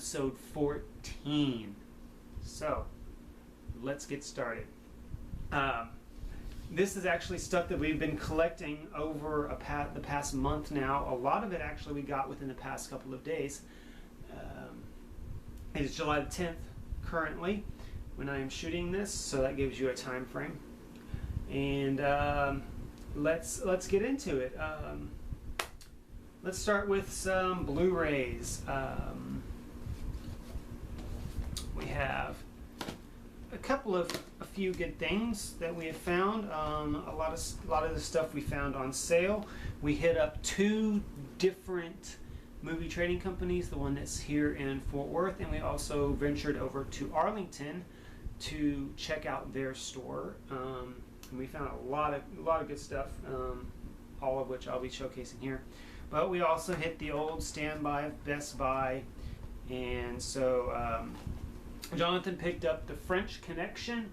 episode 14. So, let's get started. This is actually stuff that we've been collecting over the past month now. A lot of it actually we got within the past couple of days. It is July the 10th currently when I am shooting this, so that gives you a time frame. And let's get into it. Let's start with some Blu-rays. We have a few good things that we have found. A lot of the stuff we found on sale. We hit up 2 different movie trading companies, the one that's here in Fort Worth, and we also ventured over to Arlington to check out their store. And we found a lot of good stuff, all of which I'll be showcasing here. But we also hit the old standby of Best Buy, and so Jonathan picked up The French Connection.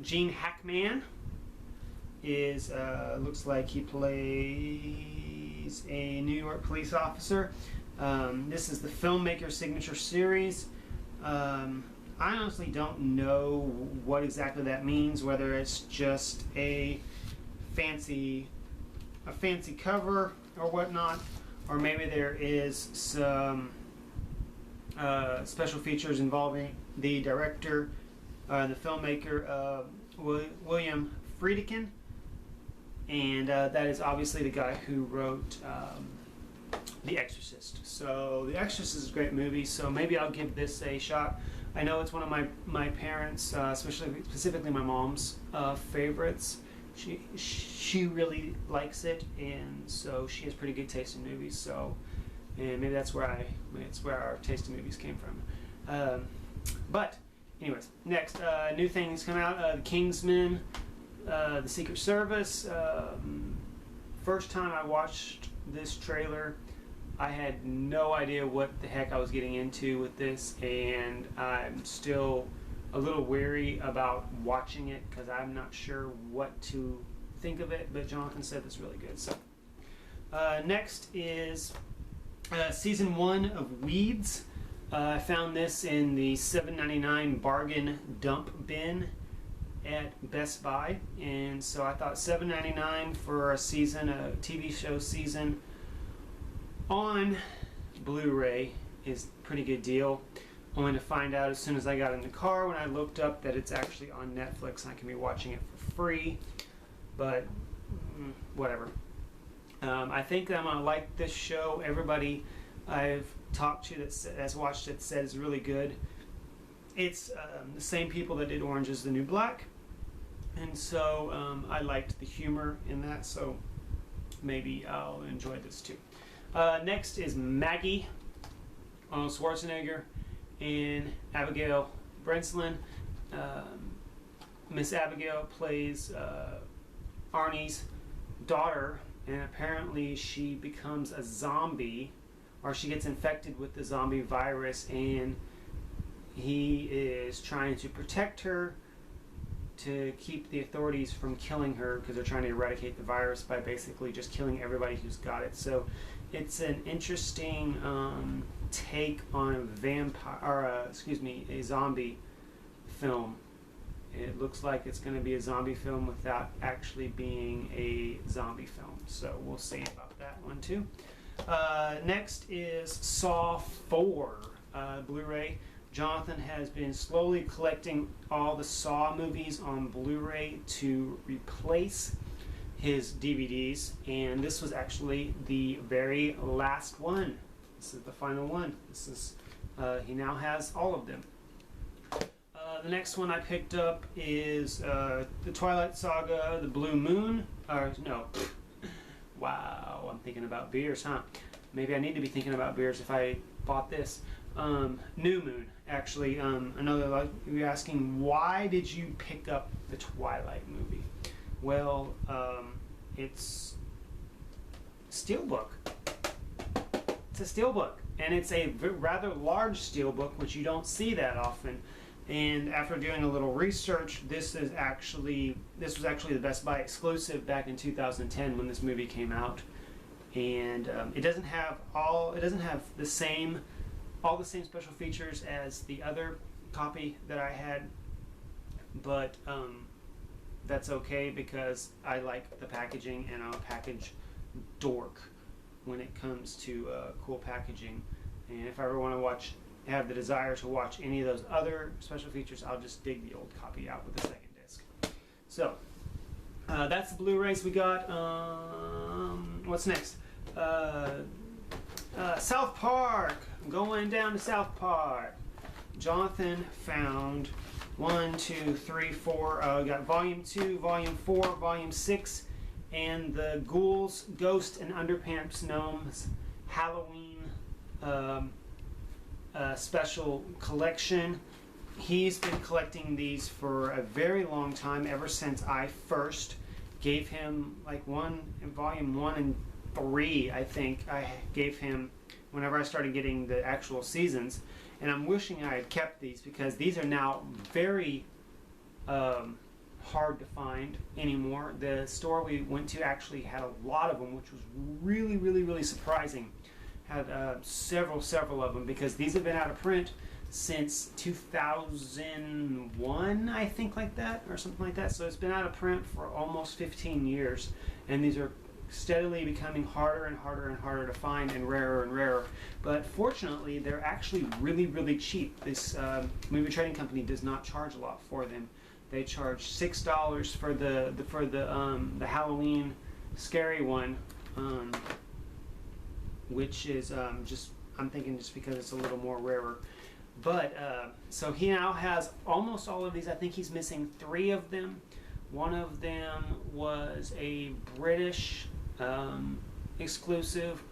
Gene Hackman is looks like he plays a New York police officer. This is the filmmaker signature series. I honestly don't know what exactly that means, whether it's just a fancy cover or whatnot, or maybe there is some special features involving the director, the filmmaker, William Friedkin, and that is obviously the guy who wrote The Exorcist. So The Exorcist is a great movie, so maybe I'll give this a shot. I know it's one of my parents, specifically my mom's favorites. She really likes it, and so she has pretty good taste in movies. So, and maybe that's where our taste in movies came from. But anyways, next new things come out: The Kingsman, The Secret Service. First time I watched this trailer, I had no idea what the heck I was getting into with this, and I'm still a little wary about watching it because I'm not sure what to think of it, but Jonathan said it's really good. So next is season 1 of Weeds. I found this in the $7.99 bargain dump bin at Best Buy, and so I thought $7.99 for a season, a TV show season on Blu-ray is a pretty good deal. Only to find out as soon as I got in the car when I looked up that it's actually on Netflix and I can be watching it for free, but whatever. I think I'm gonna like this show. Everybody I've talked to that has watched it said it's really good. It's the same people that did Orange is the New Black, and so I liked the humor in that, so maybe I'll enjoy this too. Next is Maggie, Arnold Schwarzenegger and Abigail Breslin. Miss Abigail plays Arnie's daughter, and apparently she becomes a zombie, or she gets infected with the zombie virus, and he is trying to protect her to keep the authorities from killing her, because they're trying to eradicate the virus by basically just killing everybody who's got it. So it's an interesting take on a vampire, or a zombie film. It looks like it's going to be a zombie film without actually being a zombie film. So we'll see about that one too. Next is Saw 4 Blu-ray. Jonathan has been slowly collecting all the Saw movies on Blu-ray to replace his DVDs, and this was actually the very last one. This is the final one. This is he now has all of them. The next one I picked up is the Twilight Saga, The Blue Moon. No. Wow, I'm thinking about beers, huh? Maybe I need to be thinking about beers if I bought this. New Moon, actually. I know that you're asking, why did you pick up the Twilight movie? Well, it's steelbook. It's a steelbook, and it's a rather large steelbook, which you don't see that often. And after doing a little research, this was actually the Best Buy exclusive back in 2010 when this movie came out. and it doesn't have all the same special features as the other copy that I had, but that's okay because I like the packaging, and I'm a package dork when it comes to cool packaging. And if I ever want to have the desire to watch any of those other special features, I'll just dig the old copy out with the second disc. So that's the Blu-rays we got. What's next? South Park. Going down to South Park. Jonathan found 1, 2, 3, 4. We got Volume 2, Volume 4, Volume 6, and the Ghouls, Ghost, and Underpants Gnomes Halloween special collection. He's been collecting these for a very long time, ever since I first gave him like Volume 1 and 3, I think I gave him whenever I started getting the actual seasons. And I'm wishing I had kept these, because these are now very hard to find anymore. The store we went to actually had a lot of them, which was really, really, really surprising. Had several of them, because these have been out of print since 2001, I think, like that, or something like that. So it's been out of print for almost 15 years, and these are steadily becoming harder and harder and harder to find, and rarer. But fortunately, they're actually really, really cheap. This movie trading company does not charge a lot for them. They charge $6 for the Halloween scary one, which is I'm thinking just because it's a little more rarer. But so he now has almost all of these. I think he's missing 3 of them. One of them was a British exclusive.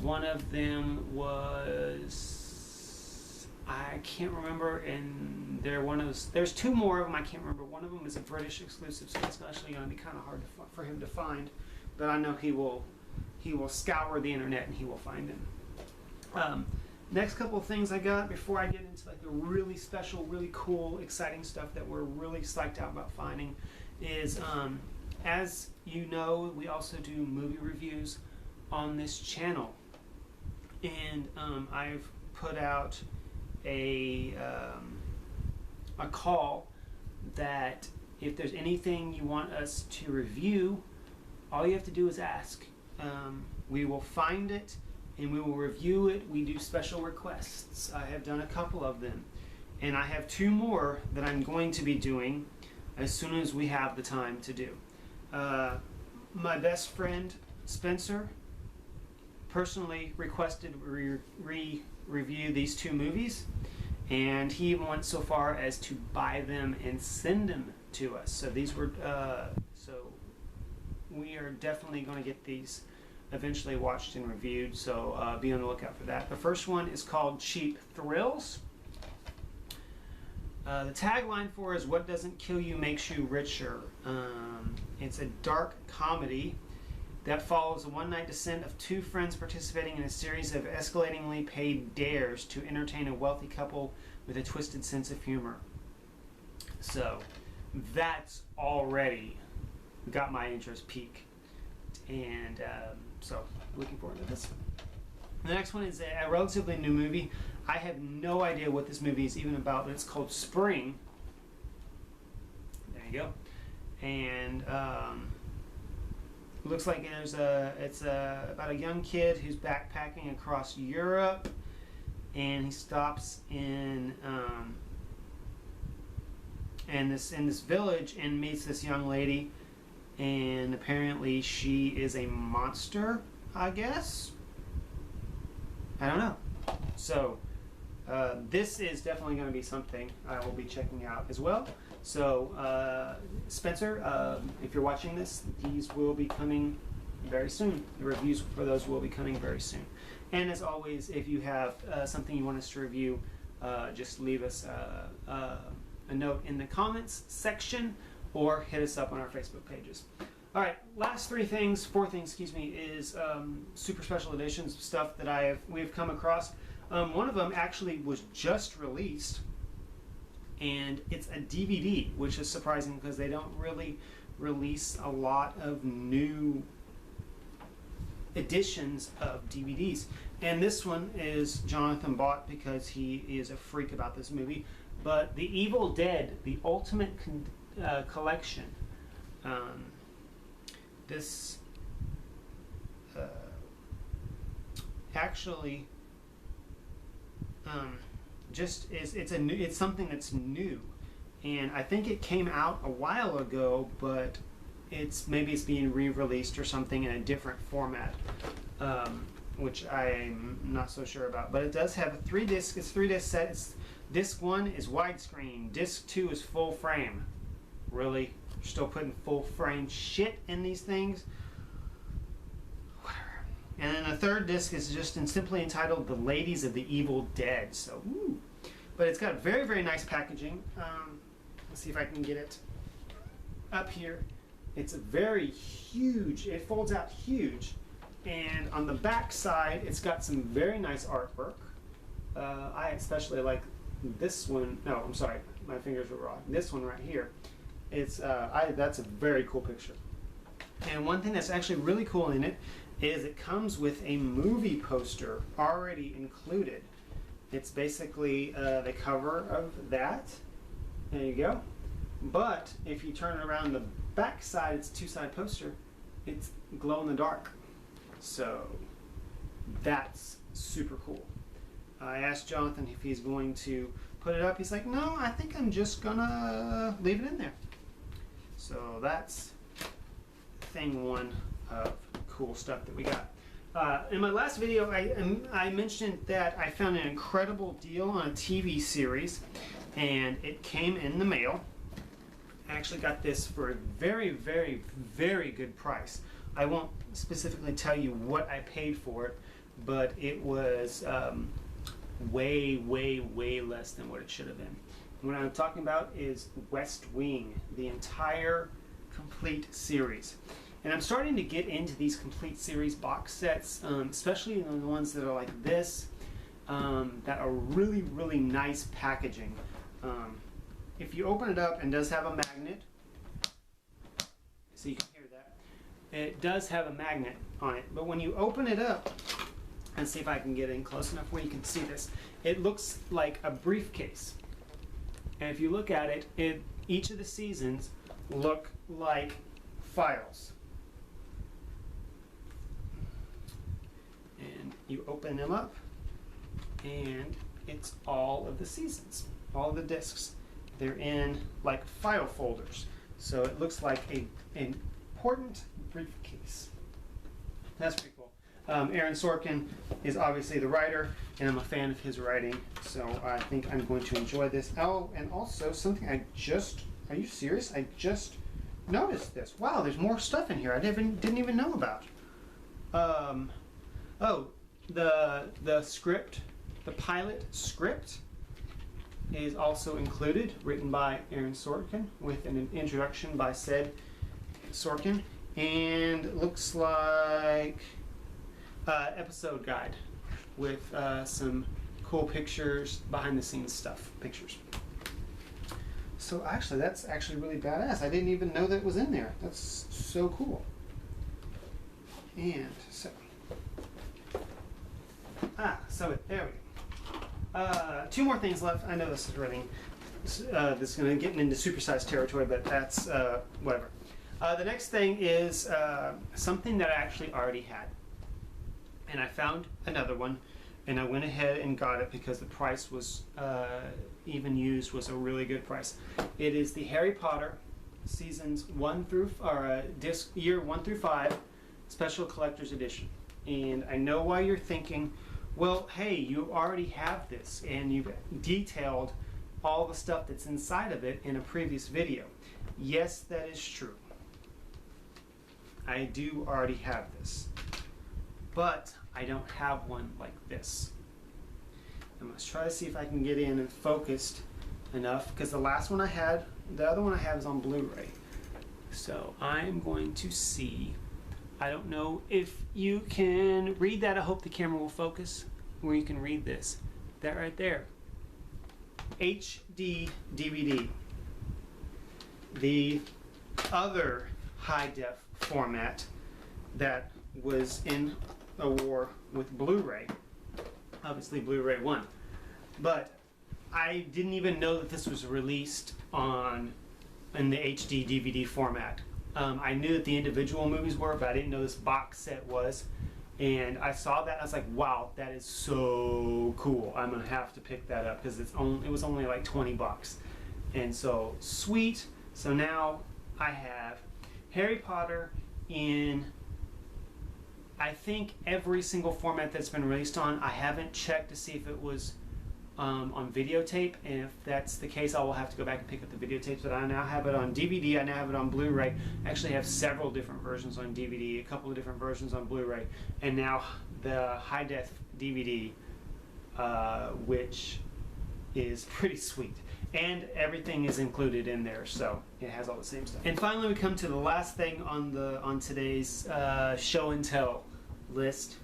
One of them was, I can't remember, and there's 2 more of them I can't remember. One of them is a British exclusive, so it's actually going to be kind of hard for him to find. But I know he will scour the internet and he will find them. Next couple of things I got before I get into like the really special, really cool, exciting stuff that we're really psyched out about finding is, as you know, we also do movie reviews on this channel, and I've put out a call that if there's anything you want us to review, all you have to do is ask. We will find it and we will review it. We do special requests. I have done a couple of them, and I have 2 more that I'm going to be doing as soon as we have the time to do. My best friend Spencer personally requested review these 2 movies, and he even went so far as to buy them and send them to us. So these were so we are definitely going to get these eventually watched and reviewed, so be on the lookout for that. The first one is called Cheap Thrills. The tagline for it is "What doesn't kill you makes you richer." It's a dark comedy that follows the one-night descent of 2 friends participating in a series of escalatingly paid dares to entertain a wealthy couple with a twisted sense of humor. So that's already got my interest peaked, and so looking forward to this. The next one is a relatively new movie. I have no idea what this movie is even about, but it's called Spring. There you go. And looks like it's about a young kid who's backpacking across Europe, and he stops in this village and meets this young lady, and apparently she is a monster, I guess. I don't know. So this is definitely going to be something I will be checking out as well. So Spencer, if you're watching this, these will be coming very soon. The reviews for those will be coming very soon. And as always, if you have something you want us to review, just leave us a note in the comments section or hit us up on our Facebook pages. All right, last 4 things, is super special editions stuff that we've come across. One of them actually was just released, and it's a DVD, which is surprising because they don't really release a lot of new editions of DVDs. And this one is Jonathan bought because he is a freak about this movie. But The Evil Dead, the Ultimate Collection. This actually just is it's something that's new, and I think it came out a while ago, but maybe it's being re-released or something in a different format, which I'm not so sure about. But it does have a 3-disc. It's 3-disc set. Disc 1 is widescreen. Disc 2 is full frame. Really? You're still putting full frame shit in these things? Whatever. And then the third disc is just simply entitled The Ladies of the Evil Dead. So, woo. But it's got very, very nice packaging. Let's see if I can get it up here. It's very huge. It folds out huge. And on the back side, it's got some very nice artwork. I especially like this one. No, I'm sorry. My fingers were wrong. This one right here. That's a very cool picture. And one thing that's actually really cool in it is it comes with a movie poster already included. It's basically the cover of that. There you go. But if you turn it around the back side, it's a two-side poster. It's glow in the dark. So that's super cool. I asked Jonathan if he's going to put it up. He's like, no, I think I'm just gonna leave it in there. So that's thing one of cool stuff that we got. In my last video, I mentioned that I found an incredible deal on a TV series, and it came in the mail. I actually got this for a very, very, very good price. I won't specifically tell you what I paid for it, but it was way, way, way less than what it should have been. What I'm talking about is West Wing, the entire complete series. And I'm starting to get into these complete series box sets, especially the ones that are like this, that are really, really nice packaging. If you open it up, and does have a magnet, so you can hear that. It does have a magnet on it, but when you open it up, and see if I can get in close enough where you can see this, it looks like a briefcase. And if you look at it, each of the seasons look like files. And you open them up, and it's all of the seasons, all of the discs. They're in like file folders. So it looks like an important briefcase. That's pretty cool. Aaron Sorkin is obviously the writer, and I'm a fan of his writing, so I think I'm going to enjoy this. Oh, and also something are you serious? I just noticed this. Wow, there's more stuff in here I didn't even know about. Oh, the script, the pilot script is also included, written by Aaron Sorkin with an introduction by said Sorkin, and it looks like episode guide with some cool pictures, behind the scenes stuff, pictures. So actually, that's actually really badass. I didn't even know that it was in there. That's so cool. And so, there we go. Two more things left. I know this is running. This is going to get into supersized territory, but that's whatever. The next thing is something that I actually already had. And I found another one, and I went ahead and got it because the price was, even used, was a really good price. It is the Harry Potter seasons disc year 1 through 5 special collector's edition. And I know why you're thinking, well, hey, you already have this, and you've detailed all the stuff that's inside of it in a previous video. Yes, that is true. I do already have this. But I don't have one like this. I must try to see if I can get in and focused enough, because the other one I have is on Blu-ray. So I'm going to see. I don't know if you can read that. I hope the camera will focus where you can read this. That right there. HD DVD. The other high-def format that was in a war with Blu-ray. Obviously, Blu-ray won. But I didn't even know that this was released in the HD DVD format. I knew that the individual movies were, but I didn't know this box set was. And I saw that, and I was like, wow, that is so cool. I'm going to have to pick that up because it was only like 20 bucks. And so, sweet. So now I have Harry Potter in, I think, every single format that's been released on. I haven't checked to see if it was on videotape, and if that's the case, I will have to go back and pick up the videotapes. But I now have it on DVD, I now have it on Blu-ray. I actually have several different versions on DVD, a couple of different versions on Blu-ray, and now the high-def DVD, which is pretty sweet. And everything is included in there, so it has all the same stuff. And finally, we come to the last thing on today's show and tell list.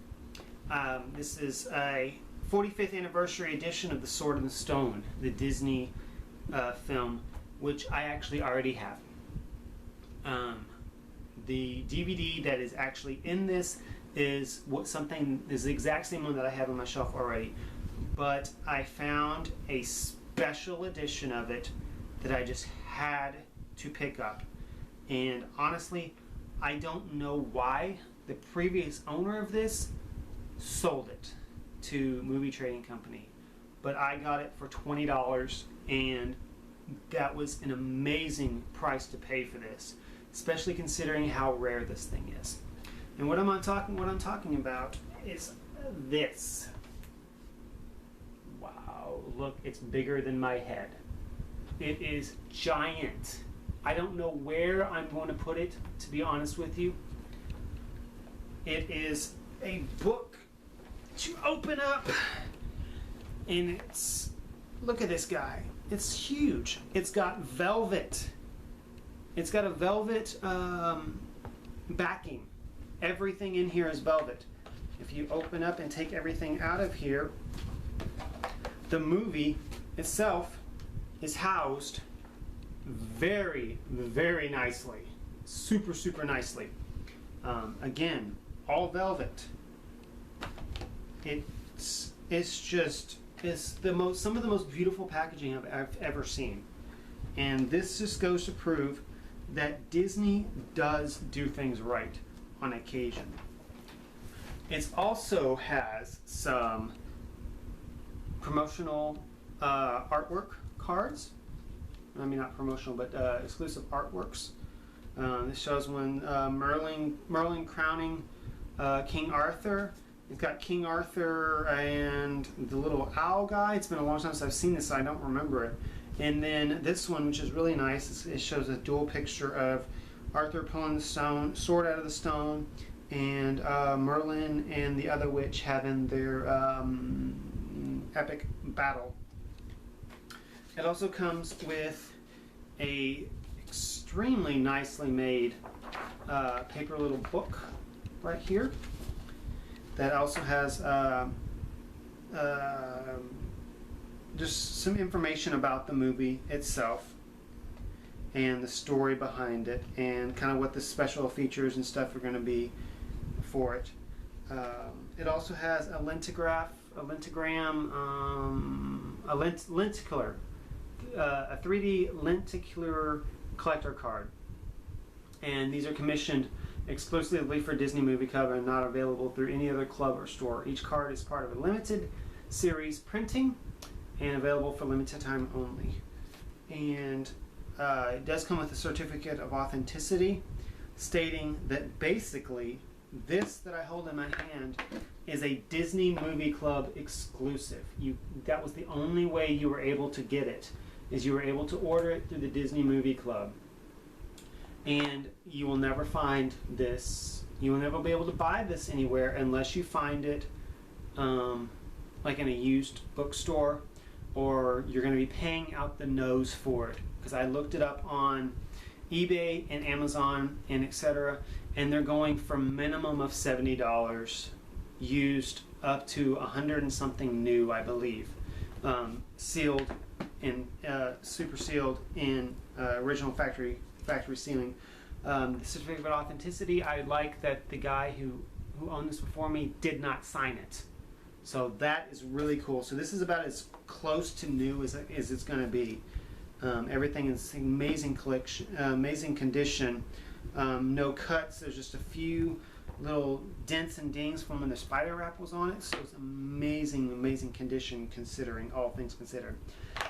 This is a 45th anniversary edition of The Sword and the Stone, the Disney film, which I actually already have. The DVD that is actually in this is the exact same one that I have on my shelf already, but I found a special edition of it that I just had to pick up. And honestly, I don't know why the previous owner of this sold it to Movie Trading Company, but I got it for $20, and that was an amazing price to pay for this, especially considering how rare this thing is. And what I'm talking about is this. Wow, look, it's bigger than my head. It is giant. I don't know where I'm going to put it, to be honest with you. It is a book to open up, and it's, look at this guy. It's huge. It's got velvet. It's got a velvet backing. Everything in here is velvet. If you open up and take everything out of here, the movie itself is housed very, very nicely. Super, super nicely. Again, all velvet. It's some of the most beautiful packaging I've ever seen. And this just goes to prove that Disney does do things right on occasion. It also has some promotional artwork cards. I mean, not promotional, but exclusive artworks. This shows when Merlin crowning King Arthur. It's got King Arthur and the little owl guy. It's been a long time since I've seen this, so I don't remember it. And then this one, which is really nice, it shows a dual picture of Arthur pulling the sword out of the stone, and Merlin and the other witch having their epic battle. It also comes with a extremely nicely made paper little book right here that also has just some information about the movie itself and the story behind it, and kind of what the special features and stuff are going to be for it. It also has a lenticular, a 3D lenticular collector card. And these are commissioned exclusively for Disney Movie Club and not available through any other club or store. Each card is part of a limited series printing and available for limited time only. And it does come with a certificate of authenticity stating that basically this that I hold in my hand is a Disney Movie Club exclusive. That was the only way you were able to get it, is you were able to order it through the Disney Movie Club. And you will never find this, you will never be able to buy this anywhere unless you find it like in a used bookstore, or you're going to be paying out the nose for it. Because I looked it up on eBay and Amazon and etc., and they're going from minimum of $70 used up to 100 and something new, I believe, sealed and super sealed in original factory sealing. The certificate of authenticity, I like that the guy who who owned this before me did not sign it. So that is really cool. So this is about as close to new as it's going to be. Everything is amazing collection, amazing condition. No cuts. There's just a few little dents and dings from when the spider wrap was on it. So it's amazing, amazing condition considering all things considered.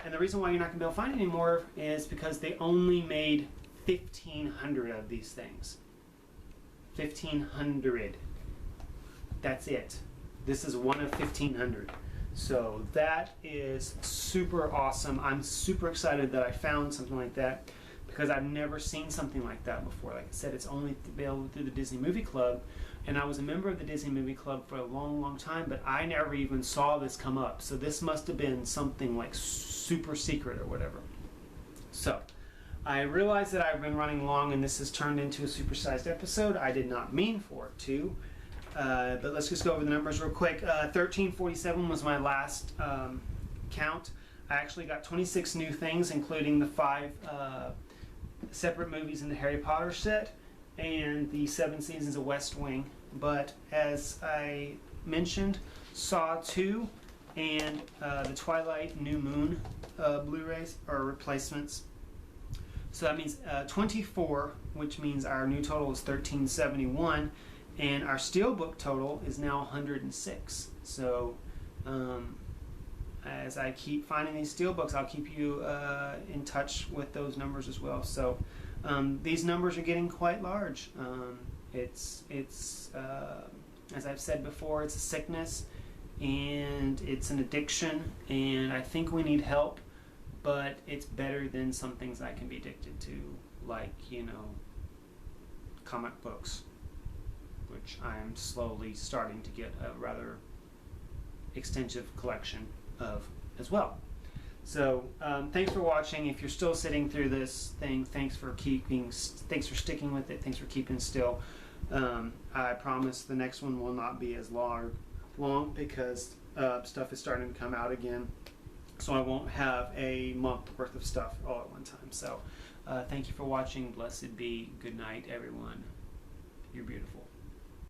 And the reason why you're not going to be able to find it anymore is because they only made 1,500 of these things. 1,500. That's it. This is one of 1,500. So that is super awesome. I'm super excited that I found something like that because I've never seen something like that before. Like I said, it's only available through the Disney Movie Club, and I was a member of the Disney Movie Club for a long, long time, but I never even saw this come up. So this must have been something like super secret or whatever. So I realize that I've been running long and this has turned into a supersized episode. I did not mean for it to. But let's just go over the numbers real quick. 1347 was my last count. I actually got 26 new things, including the 5 separate movies in the Harry Potter set and the 7 seasons of West Wing. But as I mentioned, Saw 2 and the Twilight New Moon Blu-rays are replacements. So that means 24, which means our new total is 1371. And our Steelbook total is now 106. So as I keep finding these Steelbooks, I'll keep you in touch with those numbers as well. So these numbers are getting quite large. It's as I've said before, it's a sickness and it's an addiction, and I think we need help, but it's better than some things I can be addicted to, like, you know, comic books, which I am slowly starting to get a rather extensive collection of as well. So thanks for watching. If you're still sitting through this thing, thanks for sticking with it. Thanks for keeping still. I promise the next one will not be as long because stuff is starting to come out again. So I won't have a month worth of stuff all at one time. So thank you for watching. Blessed be. Good night, everyone. You're beautiful.